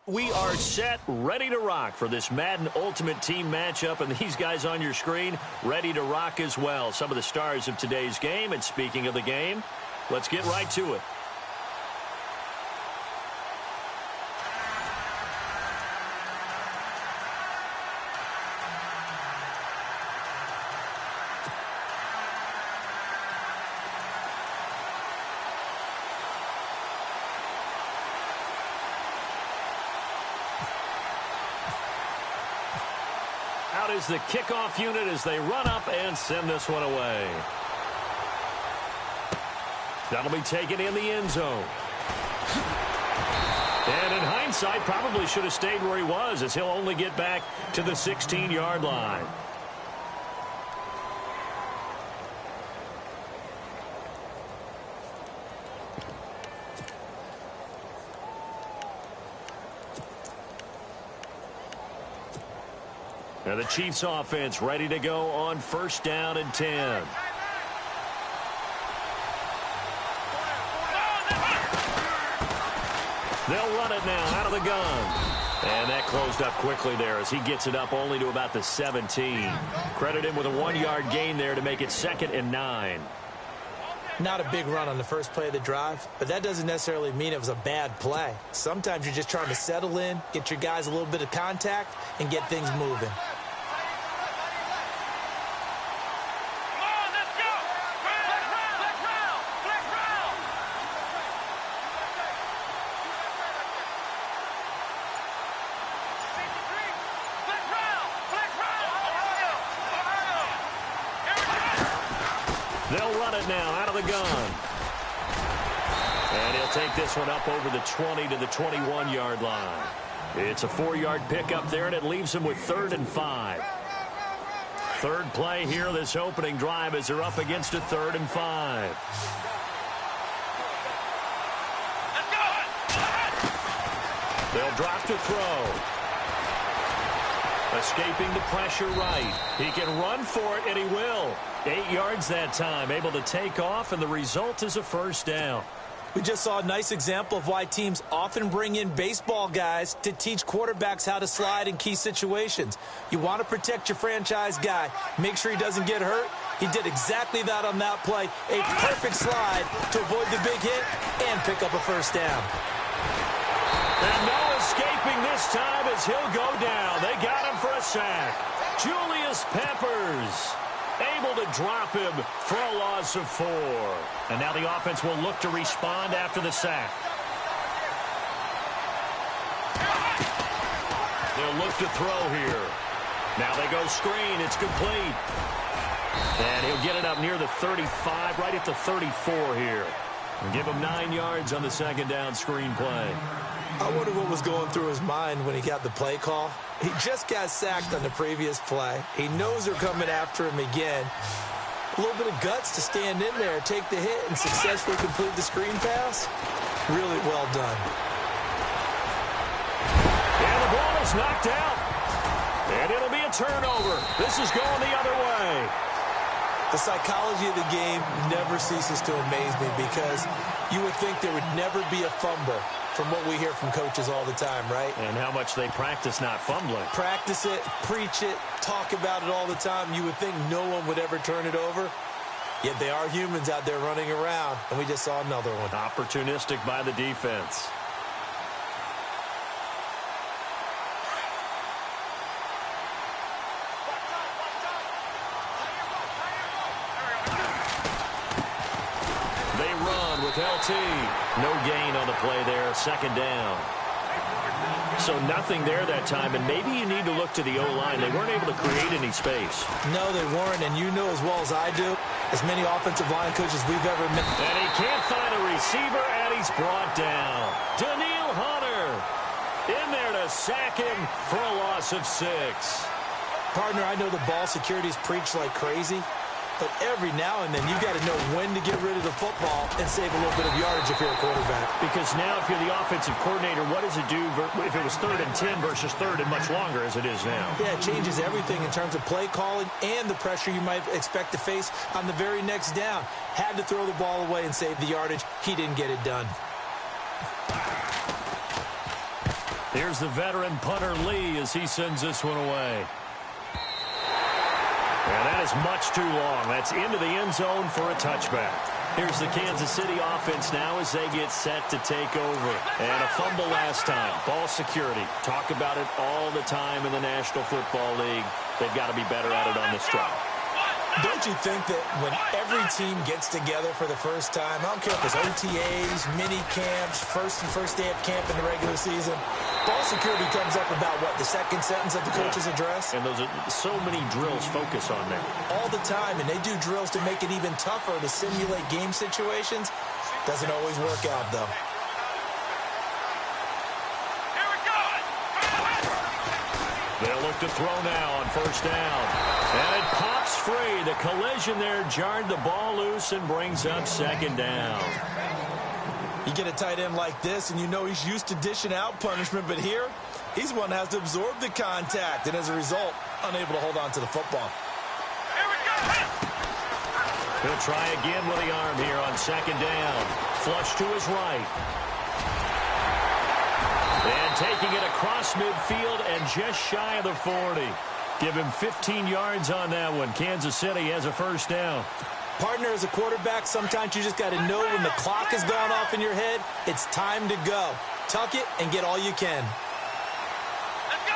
We are set, ready to rock for this Madden Ultimate Team matchup, and these guys on your screen ready to rock as well. Some of the stars of today's game, and speaking of the game, let's get right to it. Out is the kickoff unit as they run up and send this one away. That'll be taken in the end zone. And in hindsight, probably should have stayed where he was, as he'll only get back to the 16-yard line. Now the Chiefs offense ready to go on 1st down and 10. They'll run it now out of the gun. And that closed up quickly there as he gets it up only to about the 17. Credit him with a 1-yard gain there to make it 2nd and 9. Not a big run on the first play of the drive, but that doesn't necessarily mean it was a bad play. Sometimes you're just trying to settle in, get your guys a little bit of contact, and get things moving. They'll run it now out of the gun. And he'll take this one up over the 20 to the 21-yard line. It's a 4-yard pickup there, and it leaves him with 3rd and 5. Third play here, this opening drive, as they're up against a 3rd and 5. They'll drop to throw. Escaping the pressure right. He can run for it, and he will. 8 yards that time, able to take off, and the result is a 1st down. We just saw a nice example of why teams often bring in baseball guys to teach quarterbacks how to slide in key situations. You want to protect your franchise guy. Make sure he doesn't get hurt. He did exactly that on that play. A perfect slide to avoid the big hit and pick up a 1st down. And no escaping this time as he'll go down. They got him for a sack. Julius Peppers able to drop him for a loss of 4. And now the offense will look to respond after the sack. They'll look to throw here. Now they go screen. It's complete. And he'll get it up near the 35, right at the 34 here. And give him 9 yards on the 2nd down screen play. I wonder what was going through his mind when he got the play call. He just got sacked on the previous play. He knows they're coming after him again. A little bit of guts to stand in there, take the hit, and successfully complete the screen pass. Really well done. And the ball is knocked out. And it'll be a turnover. This is going the other way. The psychology of the game never ceases to amaze me because you would think there would never be a fumble from what we hear from coaches all the time, right? And how much they practice not fumbling. Practice it, preach it, talk about it all the time. You would think no one would ever turn it over. Yet they are humans out there running around, and we just saw another one. Opportunistic by the defense. LT. No gain on the play there. 2nd down. So nothing there that time, and maybe you need to look to the O-line. They weren't able to create any space. No, they weren't, and you know as well as I do, as many offensive line coaches we've ever met. And he can't find a receiver, and he's brought down. Danielle Hunter in there to sack him for a loss of 6. Partner, I know the ball security is preached like crazy, but every now and then you got to know when to get rid of the football and save a little bit of yardage if you're a quarterback. Because now if you're the offensive coordinator, what does it do if it was 3rd and 10 versus 3rd and much longer as it is now? Yeah, it changes everything in terms of play calling and the pressure you might expect to face on the very next down. Had to throw the ball away and save the yardage. He didn't get it done. Here's the veteran punter Lee as he sends this one away. And that is much too long. That's into the end zone for a touchback. Here's the Kansas City offense now as they get set to take over. And a fumble last time. Ball security. Talk about it all the time in the National Football League. They've got to be better at it on this drive. Don't you think that when every team gets together for the first time, I don't care if it's OTAs, mini camps, first day of camp in the regular season, ball security comes up about, what, the second sentence of the coach's address? And those are so many drills focus on that. All the time, and they do drills to make it even tougher to simulate game situations. Doesn't always work out, though. They'll look to throw now on first down. And it pops free. The collision there jarred the ball loose and brings up second down. You get a tight end like this, and you know he's used to dishing out punishment, but here, he's one that has to absorb the contact, and as a result, unable to hold on to the football. He'll try again with the arm here on second down. Flush to his right. And taking it across midfield and just shy of the 40. Give him 15 yards on that one. Kansas City has a first down. Partner, as a quarterback, sometimes you just got to know when the clock has gone off in your head, it's time to go. Tuck it and get all you can. Let's go.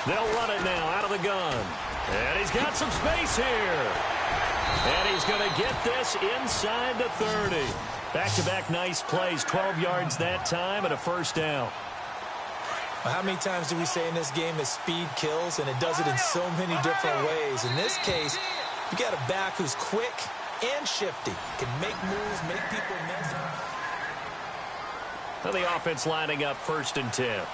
1, 9. They'll run it now out of the gun. And he's got some space here. And he's going to get this inside the 30. Back-to-back nice plays, 12 yards that time and a first down. Well, how many times do we say in this game that speed kills, and it does it in so many different ways? In this case, you got a back who's quick and shifty, can make moves, make people miss. Now the offense lining up 1st and 10.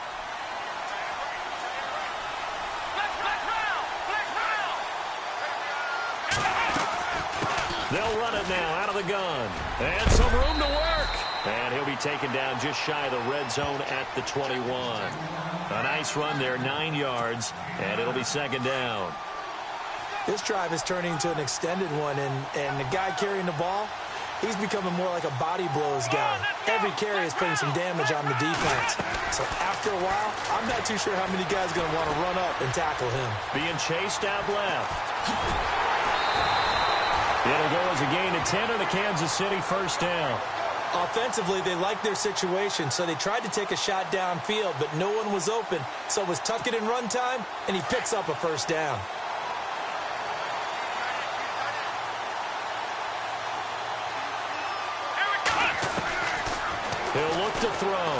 They'll run it now out of the gun. And some room to work. And he'll be taken down just shy of the red zone at the 21. A nice run there, 9 yards, and it'll be second down. This drive is turning into an extended one, and the guy carrying the ball, he's becoming more like a body blows guy. Every carry is putting some damage on the defense. So after a while, I'm not too sure how many guys are going to want to run up and tackle him. Being chased out left. It'll go as a gain of 10 and a Kansas City first down. Offensively, they liked their situation, so they tried to take a shot downfield, but no one was open. So it was tuck it in run time, and he picks up a first down. He'll look to throw.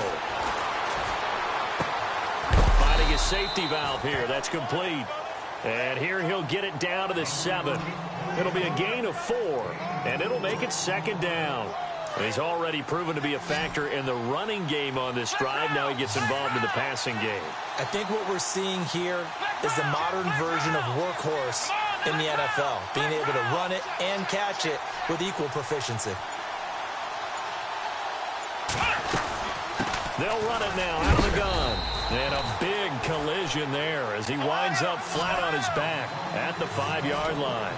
Finding his safety valve here. That's complete. And here he'll get it down to the 7. It'll be a gain of 4, and it'll make it second down. He's already proven to be a factor in the running game on this drive. Now he gets involved in the passing game. I think what we're seeing here is the modern version of workhorse in the NFL, being able to run it and catch it with equal proficiency. They'll run it now out of the gun. And a big collision there as he winds up flat on his back at the 5-yard line.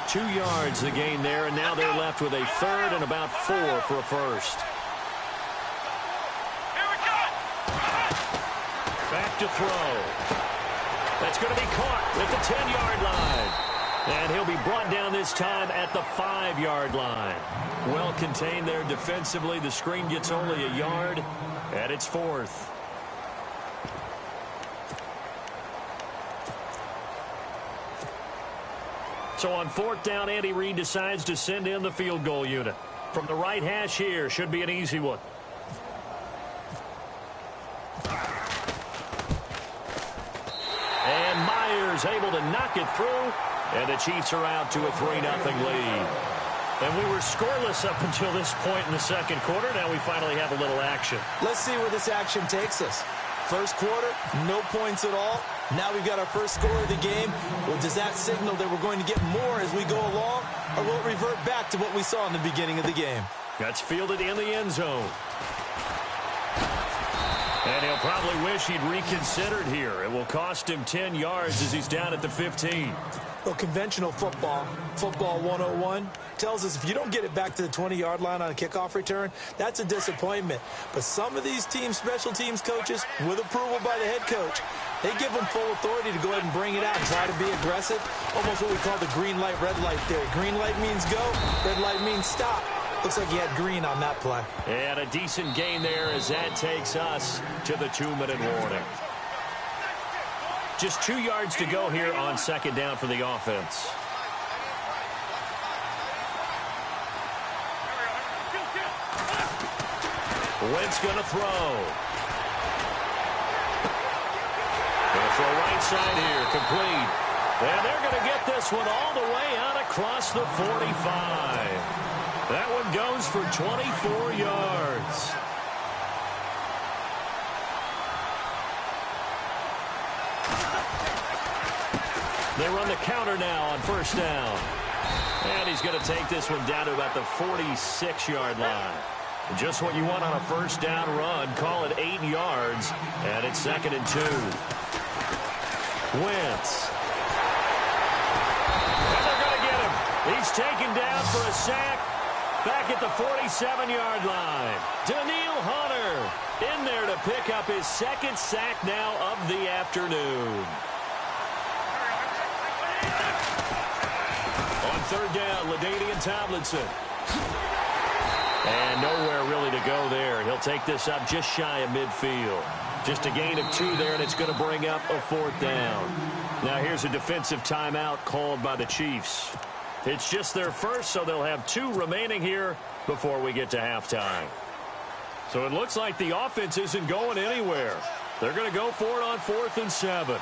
2 yards the gain there, and now they're left with a 3rd and about 4 for a first. Back to throw. That's going to be caught at the 10-yard line. And he'll be brought down this time at the 5-yard line. Well contained there defensively. The screen gets only a yard, and it's 4th. So on 4th down, Andy Reid decides to send in the field goal unit. From the right hash here, should be an easy one. And Myers able to knock it through, and the Chiefs are out to a 3-0 lead. And we were scoreless up until this point in the second quarter. Now we finally have a little action. Let's see where this action takes us. First quarter, no points at all. Now we've got our first score of the game. Well, does that signal that we're going to get more as we go along, or will it revert back to what we saw in the beginning of the game? That's fielded in the end zone. And he'll probably wish he'd reconsidered here. It will cost him 10 yards as he's down at the 15. Well, conventional football 101, tells us if you don't get it back to the 20-yard line on a kickoff return, that's a disappointment. But some of these special teams coaches, with approval by the head coach, they give them full authority to go ahead and bring it out and try to be aggressive. Almost what we call the green light, red light theory. Green light means go, red light means stop. Looks like he had green on that play. And a decent gain there as that takes us to the 2-minute warning. Just 2 yards to go here on second down for the offense. Wentz going to throw. Going to throw right side here, complete. And they're going to get this one all the way out across the 45. That one goes for 24 yards. They run the counter now on first down. And he's going to take this one down to about the 46-yard line. Just what you want on a first down run. Call it 8 yards. And it's 2nd and 2. Wentz. And they're going to get him. He's taken down for a sack. Back at the 47-yard line. Danielle Hunter in there to pick up his 2nd sack now of the afternoon. On third down, LaDainian Tomlinson. And nowhere really to go there. He'll take this up just shy of midfield. Just a gain of 2 there, and it's going to bring up a 4th down. Now here's a defensive timeout called by the Chiefs. It's just their first, so they'll have 2 remaining here before we get to halftime. So it looks like the offense isn't going anywhere. They're going to go for it on 4th and 7.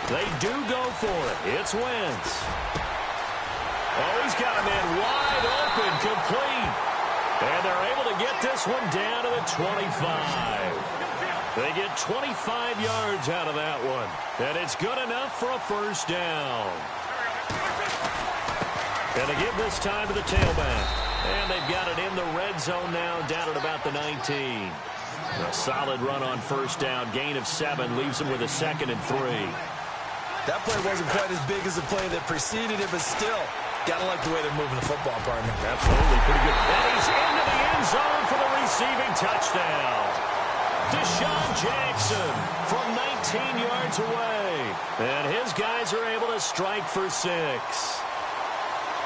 They do go for it. It's Wentz. Oh, he's got a man wide open, complete. And they're able to get this one down to the 25. They get 25 yards out of that one. And it's good enough for a first down. And they give this time to the tailback. And they've got it in the red zone now, down at about the 19. A solid run on first down. Gain of 7 leaves them with a 2nd and 3. That play wasn't quite as big as the play that preceded it, but still, gotta like the way they're moving the football, partner. Absolutely, pretty good. And he's into the end zone for the receiving touchdown. Deshaun Jackson from 19 yards away. And his guys are able to strike for 6.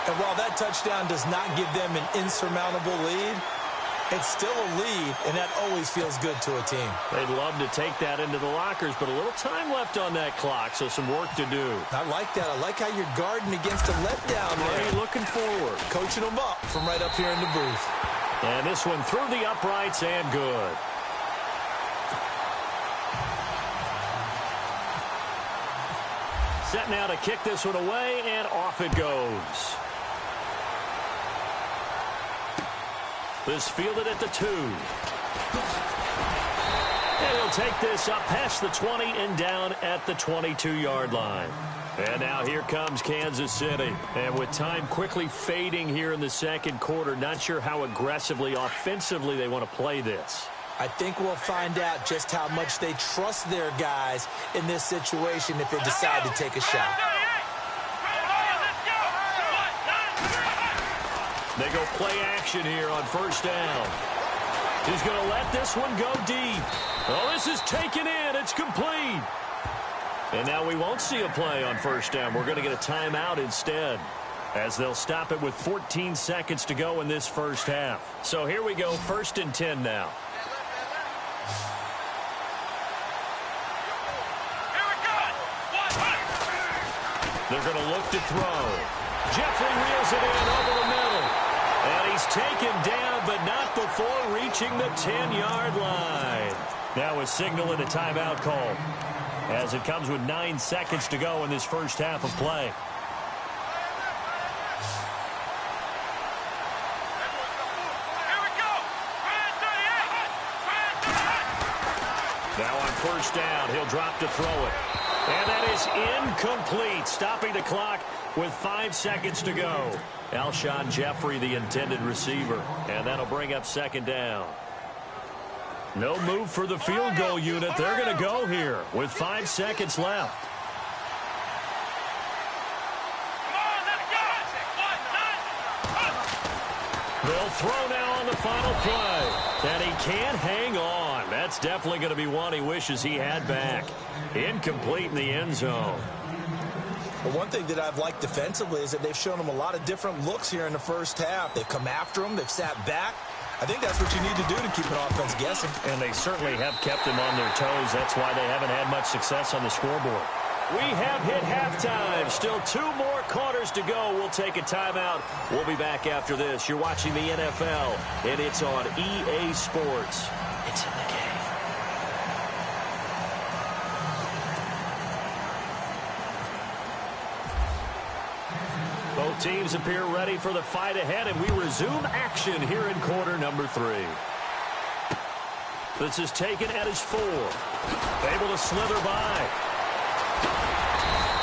And while that touchdown does not give them an insurmountable lead, it's still a lead, and that always feels good to a team. They'd love to take that into the lockers, but a little time left on that clock, so some work to do. I like that. I like how you're guarding against a letdown there. Looking forward. Coaching them up from right up here in the booth. And this one through the uprights and good. Set now to kick this one away, and off it goes. This fielded at the 2. And he'll take this up past the 20 and down at the 22-yard line. And now here comes Kansas City. And with time quickly fading here in the second quarter, not sure how aggressively, offensively they want to play this. I think we'll find out just how much they trust their guys in this situation if they decide to take a shot. They go play action here on first down. He's going to let this one go deep. Oh, this is taken in. It's complete. And now we won't see a play on first down. We're going to get a timeout instead, as they'll stop it with 14 seconds to go in this first half. So here we go, 1st and 10 now. They're going to look to throw. Jeffrey reels it in over the middle. And he's taken down, but not before reaching the 10-yard line. Now a signal and a timeout call, as it comes with 9 seconds to go in this first half of play. Now on first down, he'll drop to throw it. And that is incomplete, stopping the clock with 5 seconds to go. Alshon Jeffrey, the intended receiver. And that'll bring up second down. No move for the field goal unit. They're going to go here with 5 seconds left. They'll throw now on the final play. And he can't hang on. That's definitely going to be one he wishes he had back. Incomplete in the end zone. Well, one thing that I've liked defensively is that they've shown him a lot of different looks here in the first half. They've come after him. They've sat back. I think that's what you need to do to keep an offense guessing. And they certainly have kept them on their toes. That's why they haven't had much success on the scoreboard. We have hit halftime. Still 2 more quarters to go. We'll take a timeout. We'll be back after this. You're watching the NFL, and it's on EA Sports. It's in the game. Both teams appear ready for the fight ahead, and we resume action here in quarter number 3. This is taken at his 4. Able to slither by.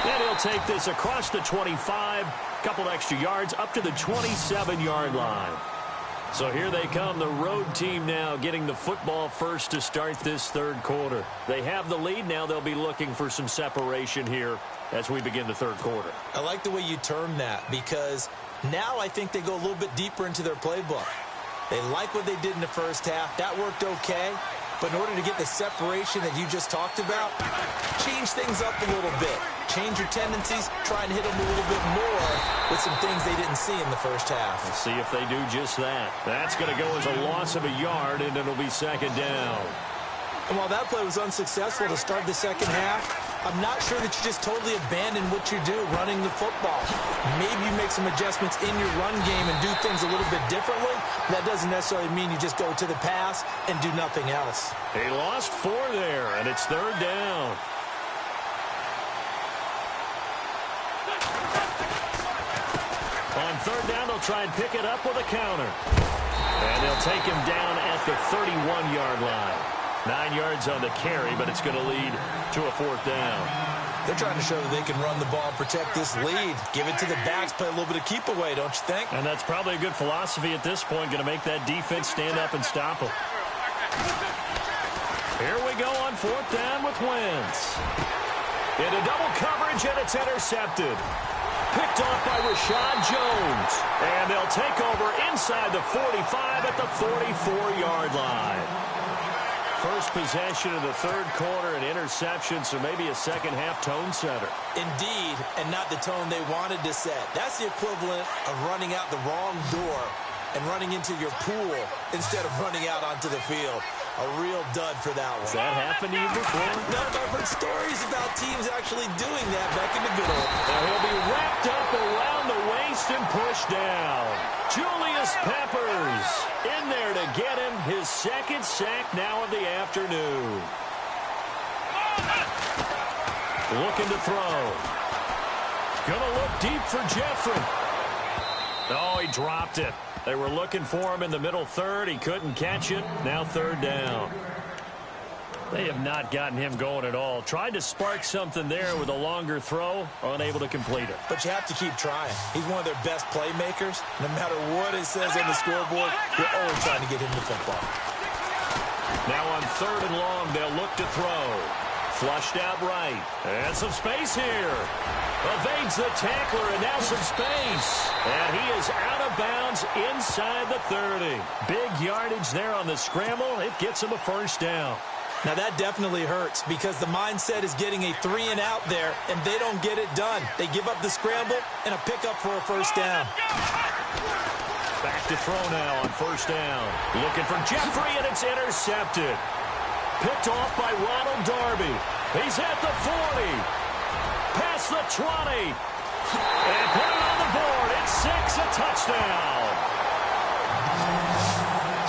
And he'll take this across the 25, couple extra yards up to the 27-yard line. So here they come, the road team now getting the football first to start this third quarter. They have the lead. Now they'll be looking for some separation here as we begin the third quarter. I like the way you term that because now I think they go a little bit deeper into their playbook. They like what they did in the first half. That worked okay. But in order to get the separation that you just talked about, change things up a little bit. Change your tendencies. Try and hit them a little bit more with some things they didn't see in the first half. We'll see if they do just that. That's going to go as a loss of a yard, and it'll be second down. And while that play was unsuccessful to start the second half, I'm not sure that you just totally abandon what you do running the football. Maybe you make some adjustments in your run game and do things a little bit differently. That doesn't necessarily mean you just go to the pass and do nothing else. He lost 4 there, and it's third down. On third down, they'll try and pick it up with a counter. And they'll take him down at the 31-yard line. 9 yards on the carry, but it's going to lead to a 4th down. They're trying to show that they can run the ball and protect this lead. Give it to the backs, play a little bit of keep away, don't you think? And that's probably a good philosophy at this point, going to make that defense stand up and stop them. Here we go on 4th down with Wentz. Into double coverage, and it's intercepted. Picked off by Rashad Jones. And they'll take over inside the 45 at the 44-yard line. First possession of the third quarter, an interception, so maybe a second-half tone setter. Indeed, and not the tone they wanted to set. That's the equivalent of running out the wrong door and running into your pool instead of running out onto the field. A real dud for that one. Has that happened to you before? No, but I've heard stories about teams actually doing that back in the good old days. Now he'll be wrapped up around the waist and pushed down. Julius Peppers in there to get him his 2nd sack now of the afternoon. Looking to throw. Gonna look deep for Jeffrey. Oh, he dropped it. They were looking for him in the middle third. He couldn't catch it. Now third down. They have not gotten him going at all. Tried to spark something there with a longer throw. Unable to complete it. But you have to keep trying. He's one of their best playmakers. No matter what it says on the scoreboard, you're always trying to get him the football. Now on 3rd and long, they'll look to throw. Flushed out right. And some space here. Evades the tackler, and now some space. And he is out of bounds inside the 30. Big yardage there on the scramble. It gets him a 1st down. Now that definitely hurts because the mindset is getting a 3-and-out there, and they don't get it done. They give up the scramble and a pickup for a 1st down. Back to throw now on 1st down. Looking for Jeffrey, and it's intercepted. Picked off by Ronald Darby. He's at the 40. Past the 20. And put it on the board. It's 6, a touchdown.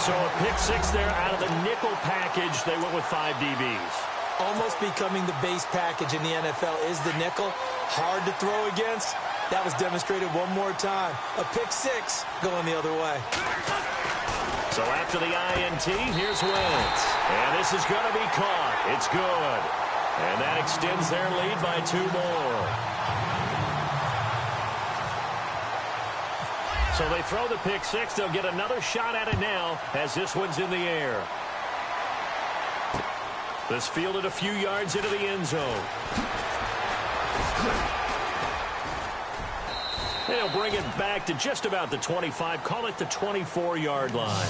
So a pick 6 there out of the nickel package. They went with 5 DBs. Almost becoming the base package in the NFL is the nickel. Hard to throw against. That was demonstrated one more time. A pick 6 going the other way. So after the INT, here's Wentz. And this is going to be caught. It's good. And that extends their lead by 2 more. So they throw the pick 6. They'll get another shot at it now as this one's in the air. This fielded a few yards into the end zone. They'll bring it back to just about the 25. Call it the 24-yard line.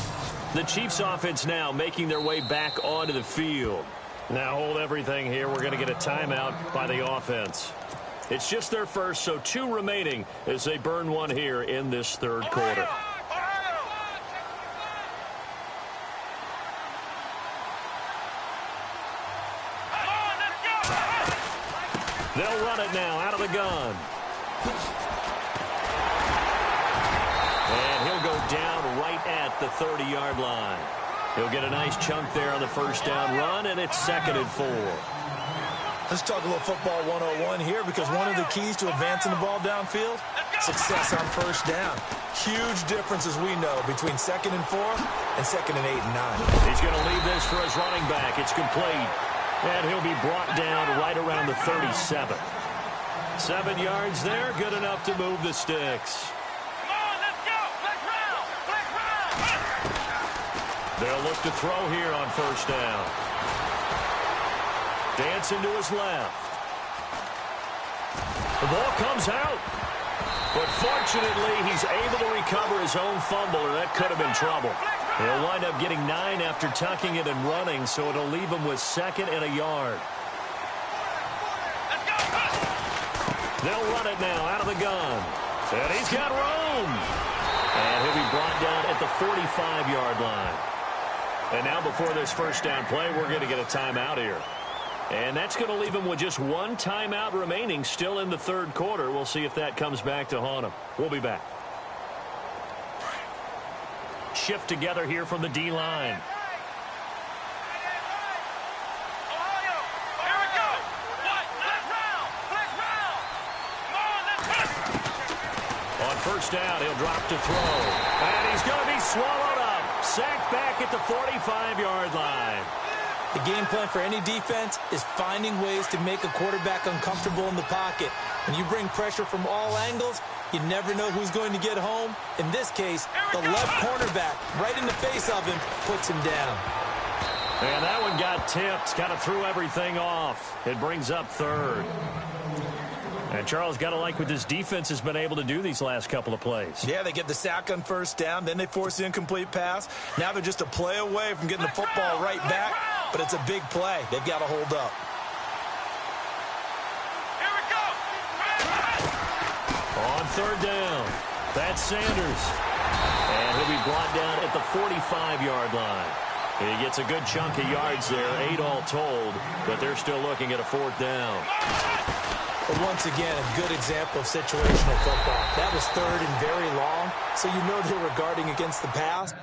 The Chiefs offense now making their way back onto the field. Now hold everything here. We're going to get a timeout by the offense. It's just their first, so 2 remaining as they burn one here in this third quarter. They'll run it now out of the gun. And he'll go down right at the 30-yard line. He'll get a nice chunk there on the first down run, and it's 2nd and 4. Let's talk a little football 101 here, because one of the keys to advancing the ball downfield, success on first down. Huge difference, as we know, between 2nd and 4 and 2nd and 8 and 9. He's going to leave this for his running back. It's complete. And he'll be brought down right around the 37. 7 yards there, good enough to move the sticks. Come on, let's go. Flex round. Flex round. They'll look to throw here on first down. Dancing to his left. The ball comes out. But fortunately, he's able to recover his own fumble, or that could have been trouble. He'll wind up getting 9 after tucking it and running, so it'll leave him with 2nd and a yard. They'll run it now out of the gun. And he's got room. And he'll be brought down at the 45-yard line. And now before this first down play, we're going to get a timeout here. And that's going to leave him with just 1 timeout remaining still in the third quarter. We'll see if that comes back to haunt him. We'll be back. Shift together here from the D-line. Ohio, here we go. What? Flex round. Flex round. Come on, let's go. On first down, he'll drop to throw. And he's going to be swallowed up. Sacked back at the 45-yard line. The game plan for any defense is finding ways to make a quarterback uncomfortable in the pocket. When you bring pressure from all angles, you never know who's going to get home. In this case, the left cornerback, right in the face of him, puts him down. And that one got tipped, kind of threw everything off. It brings up 3rd. And Charles, got to like what this defense has been able to do these last couple of plays. Yeah, they get the sack on first down, then they force the incomplete pass. Now they're just a play away from getting the football right back, but it's a big play. They've got to hold up. Here we go. On third down, that's Sanders. And he'll be brought down at the 45-yard line. He gets a good chunk of yards there, 8 all told, but they're still looking at a 4th down. But once again, a good example of situational football. That was 3rd and very long, so you know they were guarding against the pass.